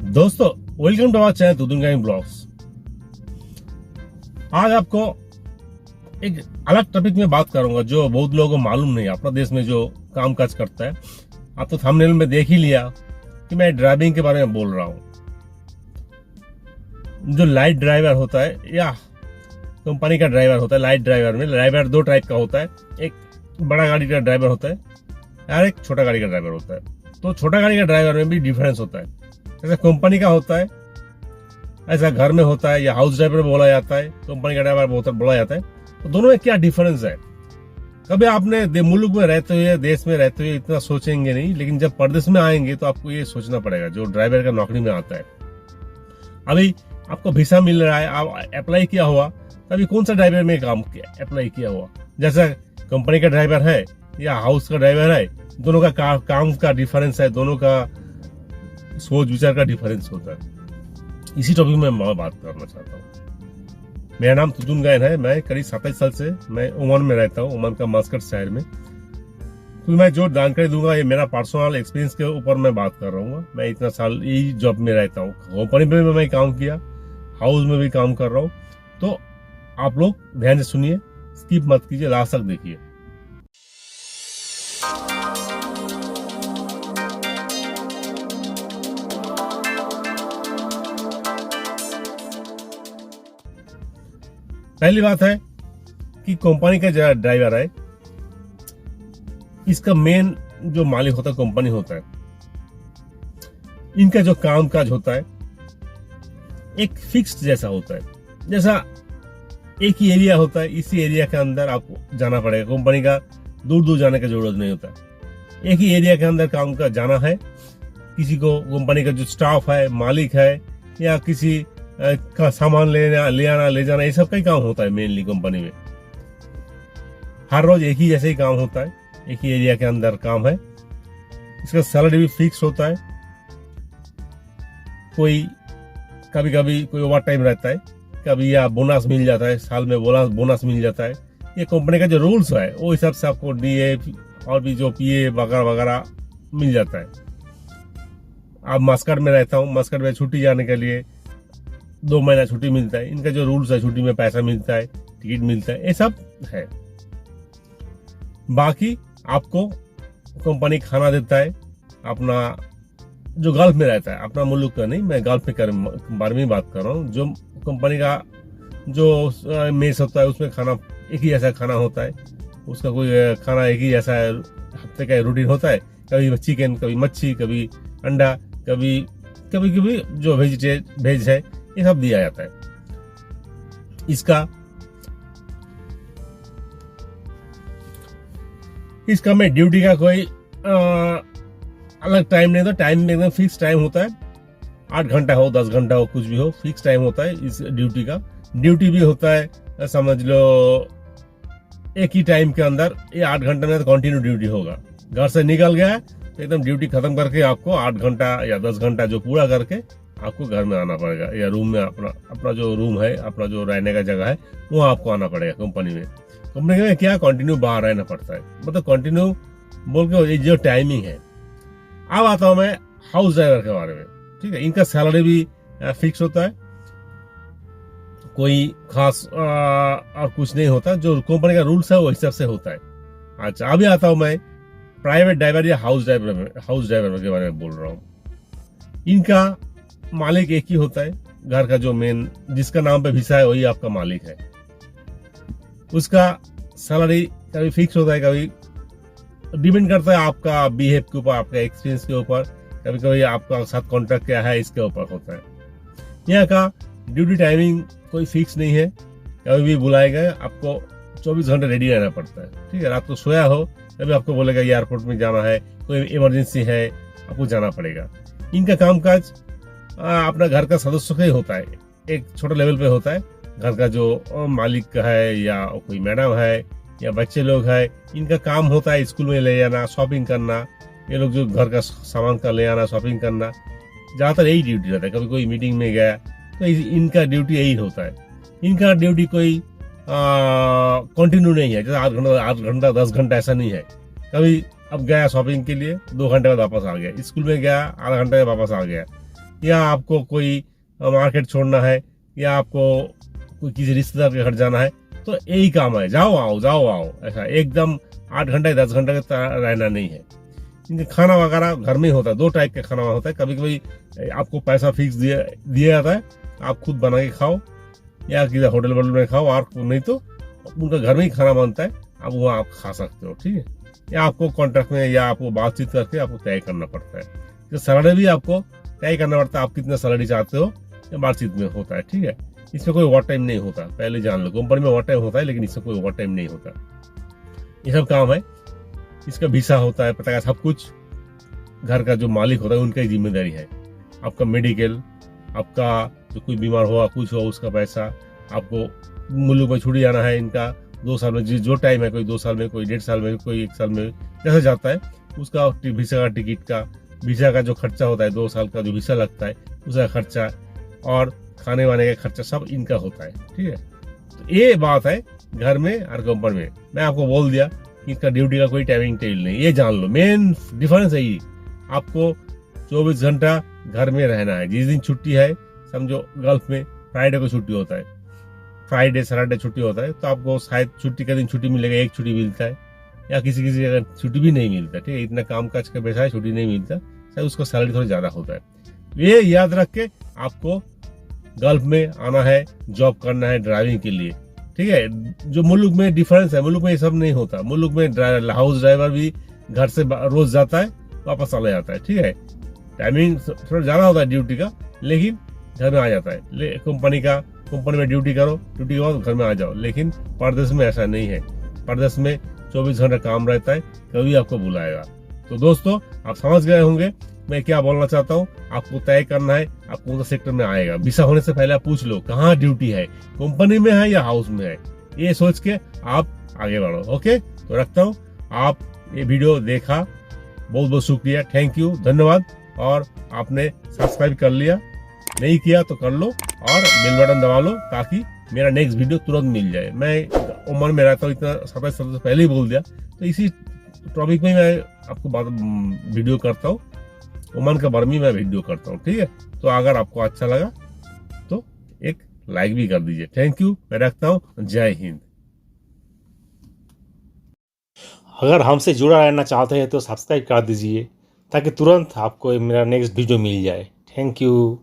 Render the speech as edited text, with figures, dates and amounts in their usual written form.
दोस्तों, welcome to our channel तुदुन going vlogs. आज आपको एक अलग टॉपिक में बात करूंगा जो बहुत लोगों को मालूम नहीं है। अपना देश में जो काम काज करता है, आप तो थंबनेल में देख ही लिया कि मैं ड्राइविंग के बारे में बोल रहा हूं। जो लाइट ड्राइवर होता है या कंपनी का ड्राइवर होता है, लाइट ड्राइवर में ड्राइवर दो टाइप का होता है। एक बड़ा गाड़ी का ड्राइवर होता है और एक छोटा गाड़ी का ड्राइवर होता है। तो छोटा गाड़ी का ड्राइवर में भी डिफरेंस होता है। जैसे कंपनी का होता है, ऐसा घर में होता है या हाउस ड्राइवर बोला जाता है, कंपनी का ड्राइवर बोला जाता है। तो दोनों में क्या डिफरेंस है? कभी आपने मुल्क में रहते हुए, देश में रहते हुए इतना सोचेंगे नहीं, लेकिन जब परदेश में आएंगे तो आपको ये सोचना पड़ेगा। जो ड्राइवर का नौकरी में आता है, अभी आपको वीसा मिल रहा है, आप अप्लाई किया हुआ, तभी कौन सा ड्राइवर में काम अप्लाई किया हुआ। जैसा कंपनी का ड्राइवर है या हाउस का ड्राइवर है, दोनों का काम का डिफरेंस है, दोनों का सोच विचार का डिफरेंस होता है। इसी टॉपिक में मैं बात करना चाहता हूँ। मेरा नाम तुदुन गायन है। मैं करीब 27 साल से मैं ओमान में रहता हूँ, ओमान का मस्कट शहर में। तो मैं जो जानकारी दूंगा ये मेरा पर्सनल एक्सपीरियंस के ऊपर मैं बात कर रहा हूँ। मैं इतना साल यही जॉब में रहता हूँ, कंपनी में भी मैं काम किया, हाउस में भी काम कर रहा हूँ। तो आप लोग ध्यान से सुनिए, स्किप मत कीजिए, लास्ट तक देखिए। पहली बात है कि कंपनी का जो ड्राइवर है, इसका मेन जो मालिक होता है कंपनी होता है। इनका जो काम काज होता है एक फिक्स्ड जैसा होता है। जैसा एक ही एरिया होता है, इसी एरिया के अंदर आपको जाना पड़ेगा। कंपनी का दूर दूर जाने की जरूरत नहीं होता है। एक ही एरिया के अंदर काम का जाना है। किसी को कंपनी का जो स्टाफ है, मालिक है, या किसी का सामान ले आना ले जाना, ये सब का ही काम होता है मेनली कंपनी में। हर रोज एक ही जैसे ही काम होता है, एक ही एरिया के अंदर काम है। इसका सैलरी भी फिक्स होता है। कभी कभी कोई ओवर टाइम रहता है, कभी या बोनस मिल जाता है, साल में बोनस मिल जाता है। ये कंपनी का जो रूल्स है वो हिसाब से आपको डीए और भी जो पीए वगैरह वगैरह मिल जाता है। अब मस्कट में रहता हूँ, मस्कट में छुट्टी जाने के लिए 2 महीना छुट्टी मिलता है। इनका जो रूल्स है, छुट्टी में पैसा मिलता है, टिकट मिलता है, ये सब है। बाकी आपको कंपनी खाना देता है। अपना जो गल्फ में रहता है, अपना मुल्क का नहीं, मैं गल्फ में बारे में बात कर रहा हूँ। जो कंपनी का जो मेस होता है उसमें खाना एक ही जैसा खाना होता है। उसका कोई खाना एक ही जैसा हफ्ते का रूटीन होता है। कभी चिकन, कभी मच्छी, कभी अंडा, कभी जो वेज है, ये सब दिया जाता है। इसका में ड्यूटी का कोई अलग टाइम नहीं होता। टाइम एकदम फिक्स टाइम होता है। 8 घंटा हो, 10 घंटा हो, कुछ भी हो, फिक्स टाइम होता है इस ड्यूटी का। ड्यूटी भी होता है, समझ लो एक ही टाइम के अंदर। ये 8 घंटे में तो कंटिन्यू ड्यूटी होगा। घर से निकल गया तो एकदम ड्यूटी खत्म करके आपको 8 घंटा या 10 घंटा जो पूरा करके आपको घर में आना पड़ेगा, या रूम में अपना जो रूम है, अपना जो रहने का जगह है, वहाँ आपको आना पड़ेगा। कंपनी में क्या कंटिन्यू बाहर रहना पड़ता है, मतलब कंटिन्यू बोल के जो टाइमिंग है। अब आता हूँ मैं हाउस ड्राइवर के बारे में। ठीक है, इनका सैलरी भी फिक्स होता है, कोई खास और कुछ नहीं होता। जो कंपनी का रूल्स है वो हिसाब से होता है। अच्छा, अभी आता हूँ मैं प्राइवेट ड्राइवर या हाउस ड्राइवर के बारे में बोल रहा हूँ। इनका मालिक एक ही होता है। घर का जो मेन जिसका नाम पे वीसा है वही आपका मालिक है। उसका सैलरी कभी फिक्स होता है, कभी डिपेंड करता है आपका बिहेव के ऊपर, आपका एक्सपीरियंस के ऊपर। कभी कभी आपका साथ कॉन्ट्रैक्ट क्या है इसके ऊपर होता है। यहाँ का ड्यूटी टाइमिंग कोई फिक्स नहीं है। कभी भी बुलाएगा आपको 24 घंटे रेडी रहना पड़ता है। ठीक है, रात को सोया हो तभी आपको बोलेगा एयरपोर्ट में जाना है, कोई इमरजेंसी है, आपको जाना पड़ेगा। इनका कामकाज अपना घर का सदस्य का ही होता है। एक छोटे लेवल पे होता है। घर का जो मालिक है या कोई मैडम है या बच्चे लोग है, इनका काम होता है स्कूल में ले जाना, शॉपिंग करना। ये लोग जो घर का सामान का ले आना, शॉपिंग करना, ज्यादातर यही ड्यूटी रहता है। कभी कोई मीटिंग में गया तो इनका ड्यूटी यही होता है। इनका ड्यूटी कोई कंटिन्यू नहीं है, जैसे 8 घंटा 10 घंटा ऐसा नहीं है। कभी अब गया शॉपिंग के लिए, 2 घंटे बाद वापस आ गया। स्कूल में गया, आधा घंटे में वापस आ गया। या आपको कोई मार्केट छोड़ना है, या आपको कोई किसी रिश्तेदार के घर जाना है, तो यही काम है, जाओ आओ जाओ आओ, ऐसा एकदम 8 घंटे 10 घंटे का रहना नहीं है। क्योंकि खाना वगैरह घर में ही होता है, 2 टाइप का खाना होता है। कभी कभी आपको पैसा फिक्स दिया जाता है, आप खुद बना के खाओ या किसी होटल वोटल में खाओ, और नहीं तो उनका घर में ही खाना बनता है, आप वहाँ आप खा सकते हो, ठीक है। या आपको कॉन्ट्रैक्ट में या आपको बातचीत करके आपको तय करना पड़ता है। तो सैलरी भी आपको तय करना पड़ता है, आप कितना सैलरी चाहते हो, या बातचीत में होता है, ठीक है। इसमें कोई ओवर टाइम नहीं होता, पहले जान लो। कंपनी में ओवर टाइम होता है, लेकिन इसमें कोई ओवर टाइम नहीं होता। ये सब काम है, इसका वीसा होता है, पता है, सब कुछ घर का जो मालिक होता है उनका ही जिम्मेदारी है। आपका मेडिकल, आपका जो कोई बीमार हुआ कुछ हुआ उसका पैसा, आपको मुल्क में छुट्टी जाना है इनका 2 साल में, जो टाइम है, कोई 2 साल में, कोई 1.5 साल में, कोई 1 साल में, जैसे जाता है उसका वीसा का टिकट का, वीसा का जो खर्चा होता है, 2 साल का जो वीसा लगता है उसका खर्चा, और खाने वाने का खर्चा सब इनका होता है, ठीक है। तो ये बात है घर में और कंपनी में। मैं आपको बोल दिया कि इसका ड्यूटी का कोई टाइमिंग टेबल नहीं, ये जान लो। मेन डिफरेंस है ये, आपको 24 घंटा घर में रहना है। जिस दिन छुट्टी है, समझो गल्फ में फ्राइडे को छुट्टी होता है, फ्राइडे सैटरडे छुट्टी होता है, तो आपको शायद छुट्टी के दिन छुट्टी मिलेगा, एक छुट्टी मिलता है, या किसी किसी जगह छुट्टी भी नहीं मिलता, ठीक है। इतना काम काज का पैसा है, छुट्टी नहीं मिलता, शायद उसका सैलरी थोड़ा ज्यादा होता है। ये याद रख के आपको गल्फ में आना है, जॉब करना है ड्राइविंग के लिए, ठीक है। जो मुल्क में डिफरेंस है, मुल्क में ये सब नहीं होता। मुल्क में हाउस ड्राइवर भी घर से रोज जाता है, वापस चला जाता है, ठीक है। टाइमिंग थोड़ा ज्यादा होता है ड्यूटी का, लेकिन घर में आ जाता है। कंपनी में ड्यूटी करो, ड्यूटी के बाद घर में आ जाओ। लेकिन परदेश में ऐसा नहीं है, परदेश में 24 घंटा काम रहता है, कभी आपको बुलाएगा। तो दोस्तों, आप समझ गए होंगे मैं क्या बोलना चाहता हूँ। आपको तय करना है आप कौन सा सेक्टर में आएगा। वीसा होने से पहले आप पूछ लो कहाँ ड्यूटी है, कंपनी में है या हाउस में है, ये सोच के आप आगे बढ़ो। ओके, तो रखता हूँ। आप ये वीडियो देखा, बहुत बहुत शुक्रिया, थैंक यू, धन्यवाद। और आपने सब्सक्राइब कर लिया, नहीं किया तो कर लो, और बेल बटन दबा लो, ताकि मेरा नेक्स्ट वीडियो तुरंत मिल जाए। मैं उमर में रहता हूँ, इतना 27 साल से पहले ही बोल दिया, तो इसी टॉपिक में मैं आपको बात वीडियो करता हूँ, ओमान के बारे में मैं वीडियो करता हूँ, ठीक है। तो अगर आपको अच्छा लगा तो एक लाइक भी कर दीजिए। थैंक यू, मैं रखता हूँ, जय हिंद। अगर हमसे जुड़ा रहना चाहते हैं तो सब्सक्राइब कर दीजिए, ताकि तुरंत आपको मेरा नेक्स्ट वीडियो मिल जाए। Thank you.